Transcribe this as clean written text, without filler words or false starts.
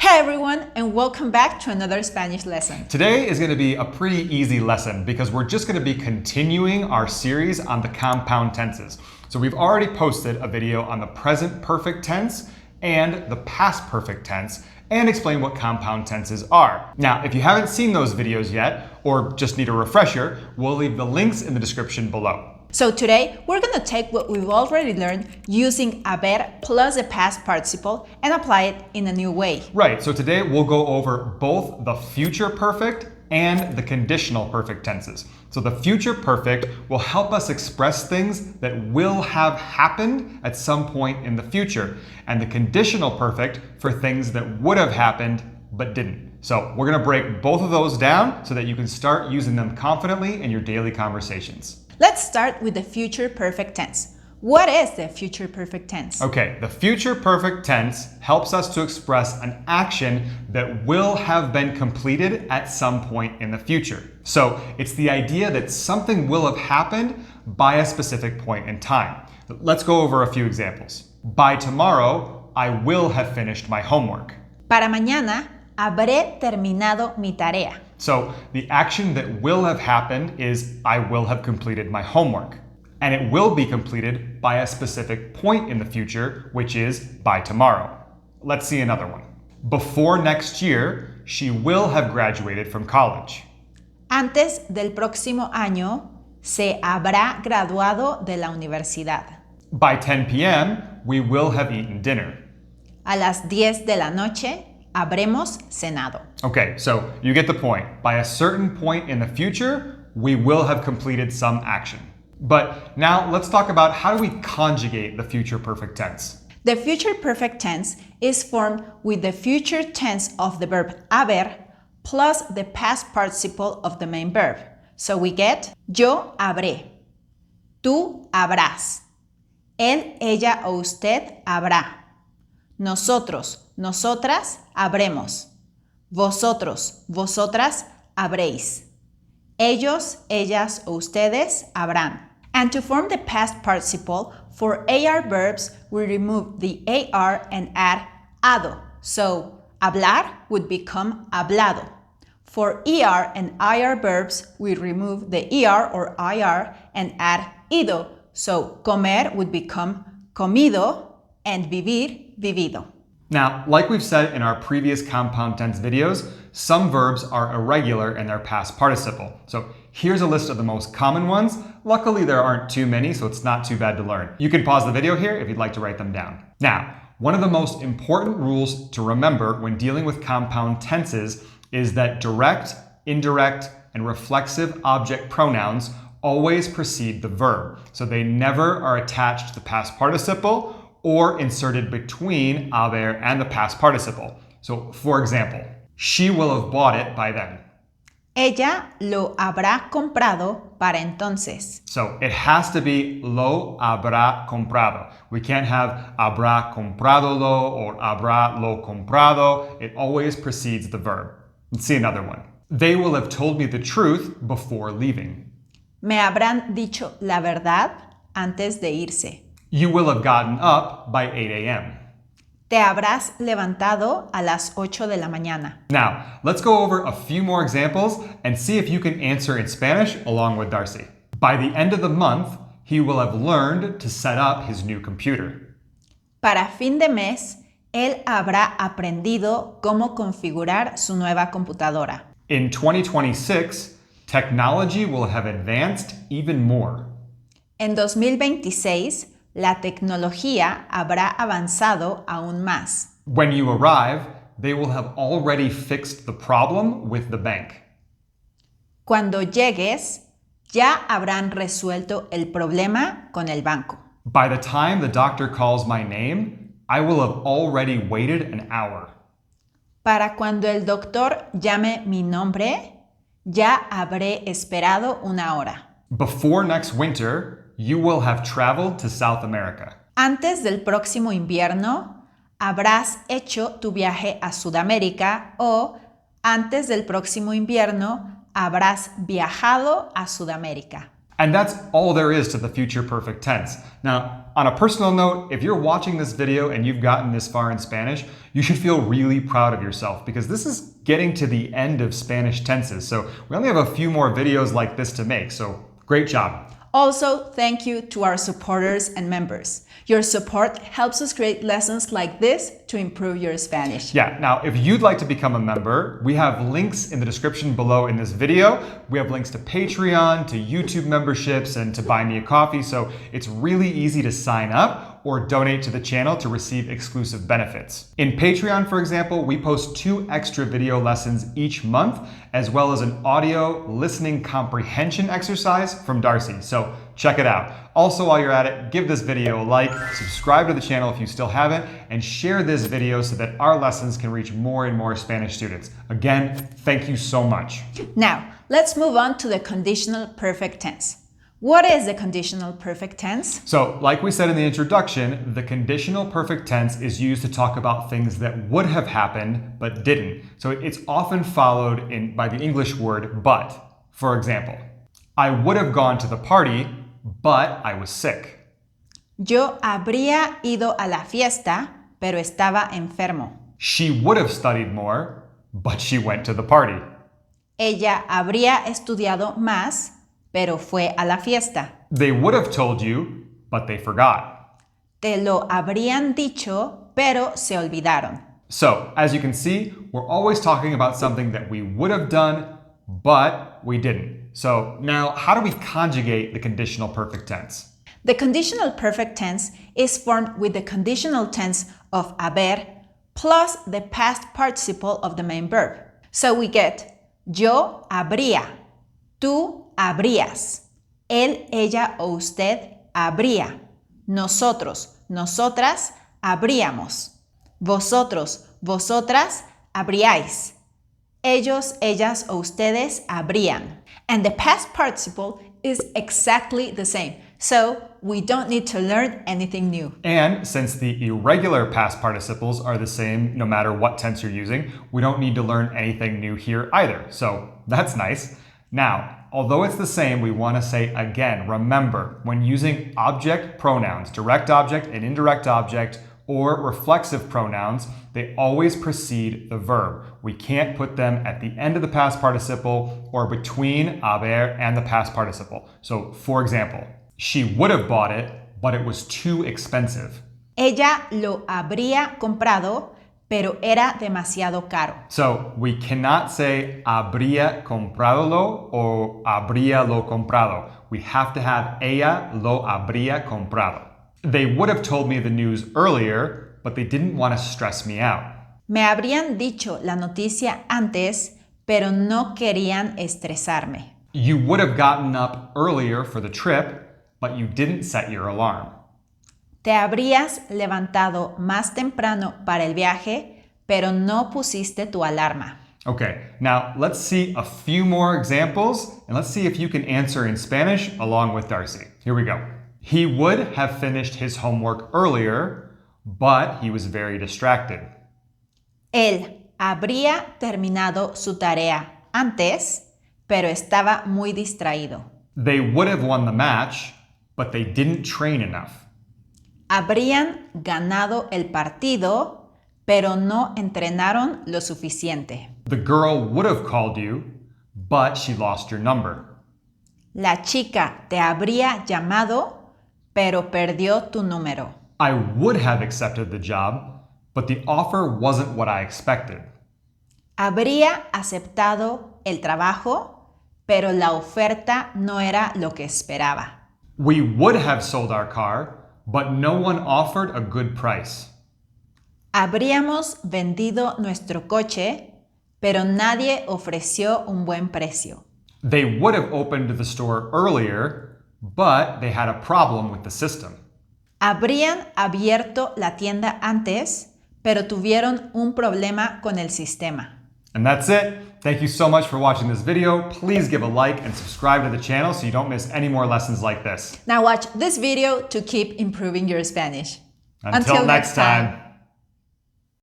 Hey everyone, and welcome back to another Spanish lesson. Today is going to be a pretty easy lesson because we're just going to be continuing our series on the compound tenses. So we've already posted a video on the present perfect tense and the past perfect tense and explain what compound tenses are. Now, if you haven't seen those videos yet or just need a refresher, we'll leave the links in the description below. So today, we're going to take what we've already learned using haber plus the past participle and apply it in a new way. Right, so today we'll go over both the future perfect and the conditional perfect tenses. So the future perfect will help us express things that will have happened at some point in the future, and the conditional perfect for things that would have happened but didn't. So we're going to break both of those down so that you can start using them confidently in your daily conversations. Let's start with the future perfect tense. What is the future perfect tense? Okay, the future perfect tense helps us to express an action that will have been completed at some point in the future. So it's the idea that something will have happened by a specific point in time. Let's go over a few examples. By tomorrow, I will have finished my homework. Para mañana, habré terminado mi tarea. So the action that will have happened is I will have completed my homework. And it will be completed by a specific point in the future, which is by tomorrow. Let's see another one. Before next year, she will have graduated from college. Antes del próximo año, se habrá graduado de la universidad. By 10 p.m., we will have eaten dinner. A las 10 de la noche, habremos cenado. Okay, so you get the point. By a certain point in the future, we will have completed some action. But now let's talk about how do we conjugate the future perfect tense. The future perfect tense is formed with the future tense of the verb haber plus the past participle of the main verb. So we get yo habré, tú habrás, él, ella o usted habrá, nosotros, nosotras habremos, vosotros, vosotras habréis, ellos, ellas o ustedes habrán. And to form the past participle, for AR verbs, we remove the AR and add ado. So, hablar would become hablado. For ER and IR verbs, we remove the ER or IR and add ido. So, comer would become comido and vivir, vivido. Now, like we've said in our previous compound tense videos, some verbs are irregular in their past participle. So here's a list of the most common ones. Luckily, there aren't too many, so it's not too bad to learn. You can pause the video here if you'd like to write them down. Now, one of the most important rules to remember when dealing with compound tenses is that direct, indirect, and reflexive object pronouns always precede the verb. So they never are attached to the past participle or inserted between haber and the past participle. So, for example, she will have bought it by then. Ella lo habrá comprado para entonces. So it has to be lo habrá comprado. We can't have habrá comprado lo or habrá lo comprado. It always precedes the verb. Let's see another one. They will have told me the truth before leaving. Me habrán dicho la verdad antes de irse. You will have gotten up by 8 a.m. Te habrás levantado a las 8 de la mañana. Now, let's go over a few more examples and see if you can answer in Spanish along with Darcy. By the end of the month, he will have learned to set up his new computer. Para fin de mes, él habrá aprendido cómo configurar su nueva computadora. In 2026, technology will have advanced even more. En 2026, la tecnología habrá avanzado aún más. When you arrive, they will have already fixed the problem with the bank. Cuando llegues, ya habrán resuelto el problema con el banco. By the time the doctor calls my name, I will have already waited an hour. Para cuando el doctor llame mi nombre, ya habré esperado una hora. Before next winter, you will have traveled to South America. Antes del próximo invierno, habrás hecho tu viaje a Sudamérica o antes del próximo invierno, habrás viajado a Sudamérica. And that's all there is to the future perfect tense. Now, on a personal note, if you're watching this video and you've gotten this far in Spanish, you should feel really proud of yourself because this is getting to the end of Spanish tenses. So we only have a few more videos like this to make, so great job. Also, thank you to our supporters and members. Your support helps us create lessons like this to improve your Spanish. Yeah, now if you'd like to become a member, we have links in the description below in this video. We have links to Patreon, to YouTube memberships, and to Buy Me a Coffee, so it's really easy to sign up or donate to the channel to receive exclusive benefits. In Patreon, for example, we post 2 extra video lessons each month, as well as an audio listening comprehension exercise from Darcy. So check it out. Also, while you're at it, give this video a like, subscribe to the channel if you still haven't, and share this video so that our lessons can reach more and more Spanish students. Again, thank you so much. Now, let's move on to the conditional perfect tense. What is the conditional perfect tense? So, like we said in the introduction, the conditional perfect tense is used to talk about things that would have happened but didn't. So it's often followed by the English word but. For example, I would have gone to the party, but I was sick. Yo habría ido a la fiesta, pero estaba enfermo. She would have studied more, but she went to the party. Ella habría estudiado más, pero fue a la fiesta. They would have told you, but they forgot. Te lo habrían dicho, pero se olvidaron. So, as you can see, we're always talking about something that we would have done, but we didn't. So now, how do we conjugate the conditional perfect tense? The conditional perfect tense is formed with the conditional tense of haber plus the past participle of the main verb. So we get yo habría, tú habrías, él, ella o usted habría, nosotros, nosotras habríamos, vosotros, vosotras habríais, ellos, ellas o ustedes habrían. And the past participle is exactly the same, so we don't need to learn anything new. And since the irregular past participles are the same no matter what tense you're using, we don't need to learn anything new here either, so that's nice. Now, although it's the same, we want to say again, remember, when using object pronouns, direct object and indirect object, or reflexive pronouns, they always precede the verb. We can't put them at the end of the past participle or between haber and the past participle. So, for example, she would have bought it, but it was too expensive. Ella lo habría comprado, pero era demasiado caro. So, we cannot say habría compradolo or habría lo comprado. We have to have ella lo habría comprado. They would have told me the news earlier, but they didn't want to stress me out. Me habrían dicho la noticia antes, pero no querían estresarme. You would have gotten up earlier for the trip, but you didn't set your alarm. Te habrías levantado más temprano para el viaje, pero no pusiste tu alarma. Okay, now let's see a few more examples, and let's see if you can answer in Spanish along with Darcy. Here we go. He would have finished his homework earlier, but he was very distracted. Él habría terminado su tarea antes, pero estaba muy distraído. They would have won the match, but they didn't train enough. Habrían ganado el partido, pero no entrenaron lo suficiente. The girl would have called you, but she lost your number. La chica te habría llamado, pero perdió tu número. I would have accepted the job, but the offer wasn't what I expected. Habría aceptado el trabajo, pero la oferta no era lo que esperaba. We would have sold our car, but no one offered a good price. Habríamos vendido nuestro coche, pero nadie ofreció un buen precio. They would have opened the store earlier, but they had a problem with the system. Habrían abierto la tienda antes, pero tuvieron un problema con el sistema. And that's it. Thank you so much for watching this video. Please give a like and subscribe to the channel so you don't miss any more lessons like this. Now watch this video to keep improving your Spanish. Until next time.